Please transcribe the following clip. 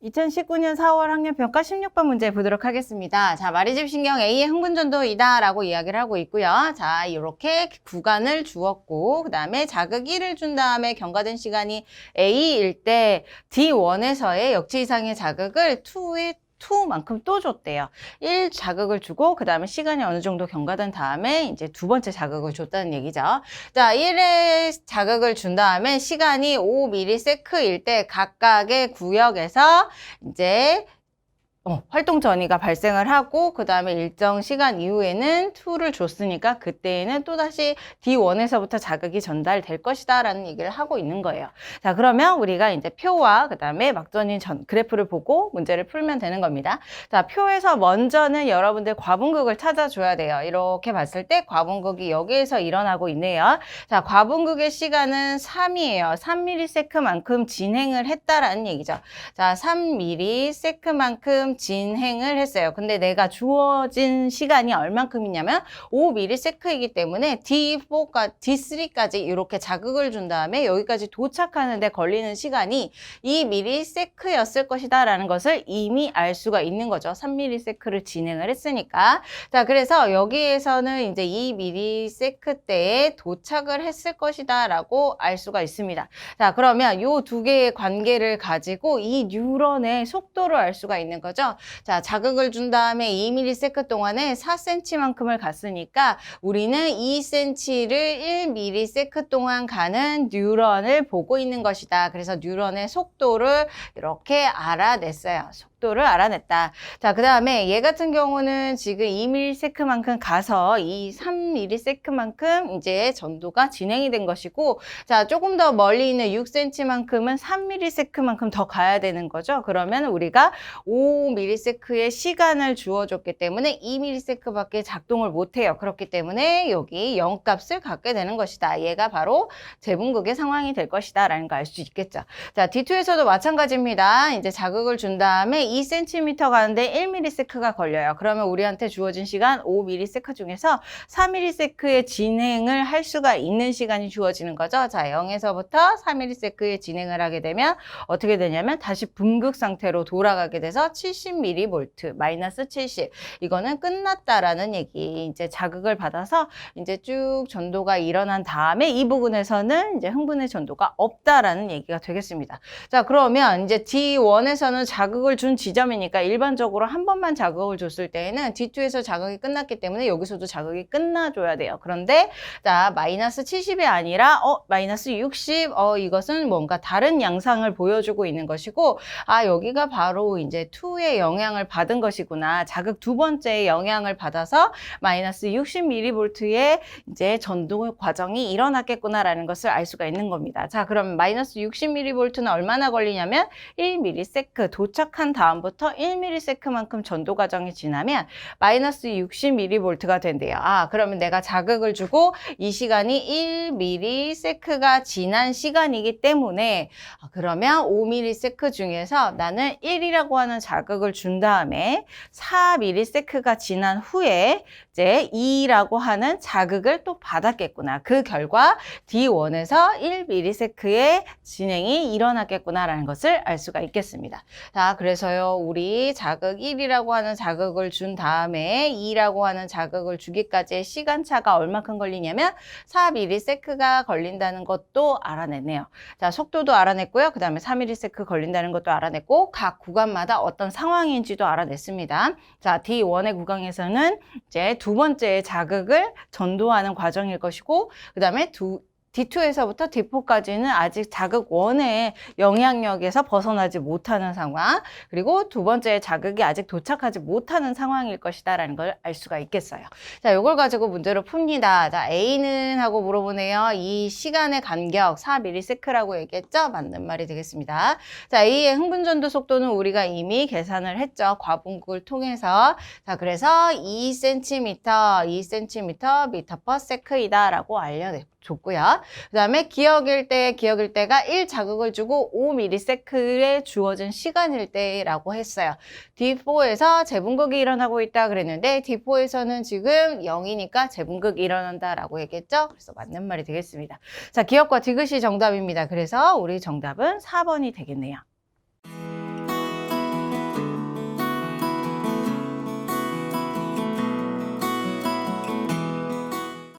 2019년 4월 학년평가 16번 문제 보도록 하겠습니다. 자, 말이집 신경 A의 흥분전도이다 라고 이야기를 하고 있고요. 자, 이렇게 구간을 주었고 그 다음에 자극 1을 준 다음에 경과된 시간이 A일 때 D1에서의 역치 이상의 자극을 2만큼 또 줬대요. 1 자극을 주고 그 다음에 시간이 어느 정도 경과된 다음에 이제 두 번째 자극을 줬다는 얘기죠. 자, 1의 자극을 준 다음에 시간이 5ms일 때 각각의 구역에서 이제 활동 전이가 발생을 하고 그 다음에 일정 시간 이후에는 2를 줬으니까 그때에는 또다시 D1에서부터 자극이 전달될 것이다 라는 얘기를 하고 있는 거예요. 자, 그러면 우리가 이제 표와 그 다음에 막전인 그래프를 보고 문제를 풀면 되는 겁니다. 자, 표에서 먼저는 여러분들 과분극을 찾아줘야 돼요. 이렇게 봤을 때 과분극이 여기에서 일어나고 있네요. 자, 과분극의 시간은 3이에요. 3ms만큼 진행을 했다라는 얘기죠. 자, 3ms만큼 진행을 했어요. 근데 내가 주어진 시간이 얼만큼이냐면 5ms이기 때문에 D3까지 이렇게 자극을 준 다음에 여기까지 도착하는데 걸리는 시간이 2ms였을 것이다 라는 것을 이미 알 수가 있는 거죠. 3ms를 진행을 했으니까. 자, 그래서 여기에서는 이제 2ms 때에 도착을 했을 것이다 라고 알 수가 있습니다. 자, 그러면 이 두 개의 관계를 가지고 이 뉴런의 속도를 알 수가 있는 거죠. 자, 자극을 준 다음에 2ms 동안에 4cm만큼을 갔으니까 우리는 2cm를 1ms 동안 가는 뉴런을 보고 있는 것이다. 그래서 뉴런의 속도를 이렇게 알아냈어요. 속도를 알아냈다. 자, 그 다음에 얘 같은 경우는 지금 2ms만큼 가서 이 3ms만큼 이제 전도가 진행이 된 것이고, 자, 조금 더 멀리 있는 6cm만큼은 3ms만큼 더 가야 되는 거죠. 그러면 우리가 5ms의 시간을 주어줬기 때문에 2ms밖에 작동을 못해요. 그렇기 때문에 여기 0값을 갖게 되는 것이다. 얘가 바로 재분극의 상황이 될 것이다 라는 거 알 수 있겠죠. 자, D2에서도 마찬가지입니다. 이제 자극을 준 다음에 2cm 가는데 1ms가 걸려요. 그러면 우리한테 주어진 시간 5ms 중에서 4ms의 진행을 할 수가 있는 시간이 주어지는 거죠. 자, 0에서부터 4ms의 진행을 하게 되면 어떻게 되냐면 다시 분극 상태로 돌아가게 돼서 70mV, 마이너스 70. 이거는 끝났다라는 얘기. 이제 자극을 받아서 이제 쭉 전도가 일어난 다음에 이 부분에서는 이제 흥분의 전도가 없다라는 얘기가 되겠습니다. 자, 그러면 이제 D1에서는 자극을 준 지점이니까 일반적으로 한 번만 자극을 줬을 때에는 D2에서 자극이 끝났기 때문에 여기서도 자극이 끝나줘야 돼요. 그런데 자, 마이너스 70이 아니라 마이너스 60, 이것은 뭔가 다른 양상을 보여주고 있는 것이고, 아, 여기가 바로 이제 2의 영향을 받은 것이구나. 자극 두 번째의 영향을 받아서 마이너스 60mV의 이제 전도 과정이 일어났겠구나라는 것을 알 수가 있는 겁니다. 자, 그럼 마이너스 60mV는 얼마나 걸리냐면 1ms 도착한 다음부터 1ms만큼 전도 과정이 지나면 마이너스 60mV가 된대요. 아, 그러면 내가 자극을 주고 이 시간이 1ms가 지난 시간이기 때문에 그러면 5ms 중에서 나는 1이라고 하는 자극을 준 다음에 4ms가 지난 후에 이제 2라고 하는 자극을 또 받았겠구나. 그 결과 D1에서 1ms의 진행이 일어났겠구나라는 것을 알 수가 있겠습니다. 자, 그래서요, 우리 자극 1이라고 하는 자극을 준 다음에 2라고 하는 자극을 주기까지의 시간차가 얼마큼 걸리냐면 4ms가 걸린다는 것도 알아냈네요. 자, 속도도 알아냈고요. 그 다음에 4ms 걸린다는 것도 알아냈고, 각 구간마다 어떤 상황인지도 알아냈습니다. 자, D1의 구간에서는 이제 두 번째 자극을 전도하는 과정일 것이고, 그 다음에 D2에서부터 D4까지는 아직 자극 1의 영향력에서 벗어나지 못하는 상황, 그리고 두 번째 자극이 아직 도착하지 못하는 상황일 것이다 라는 걸 알 수가 있겠어요. 자, 이걸 가지고 문제로 풉니다. 자, A는 하고 물어보네요. 이 시간의 간격 4ms라고 얘기했죠? 맞는 말이 되겠습니다. 자, A의 흥분전도 속도는 우리가 이미 계산을 했죠. 과분극을 통해서. 자, 그래서 2cm, 2cm, m/s이다 라고 알려줬고요. 그 다음에 기억일 때가 1 자극을 주고 5ms에 주어진 시간일 때라고 했어요. D4에서 재분극이 일어나고 있다 그랬는데 D4에서는 지금 0이니까 재분극이 일어난다라고 얘기했죠. 그래서 맞는 말이 되겠습니다. 자, 기억과 디귿이 정답입니다. 그래서 우리 정답은 4번이 되겠네요.